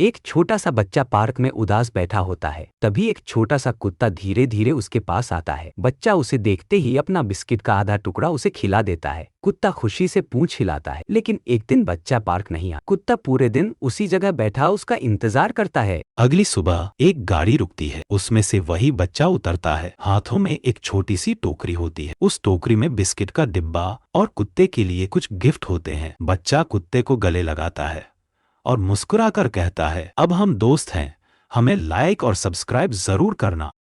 एक छोटा सा बच्चा पार्क में उदास बैठा होता है। तभी एक छोटा सा कुत्ता धीरे धीरे उसके पास आता है। बच्चा उसे देखते ही अपना बिस्किट का आधा टुकड़ा उसे खिला देता है। कुत्ता खुशी से पूंछ हिलाता है। लेकिन एक दिन बच्चा पार्क नहीं आता। कुत्ता पूरे दिन उसी जगह बैठा उसका इंतजार करता है। अगली सुबह एक गाड़ी रुकती है। उसमें से वही बच्चा उतरता है। हाथों में एक छोटी सी टोकरी होती है। उस टोकरी में बिस्किट का डिब्बा और कुत्ते के लिए कुछ गिफ्ट होते हैं। बच्चा कुत्ते को गले लगाता है और मुस्कुराकर कहता है, अब हम दोस्त हैं। हमें लाइक और सब्सक्राइब जरूर करना।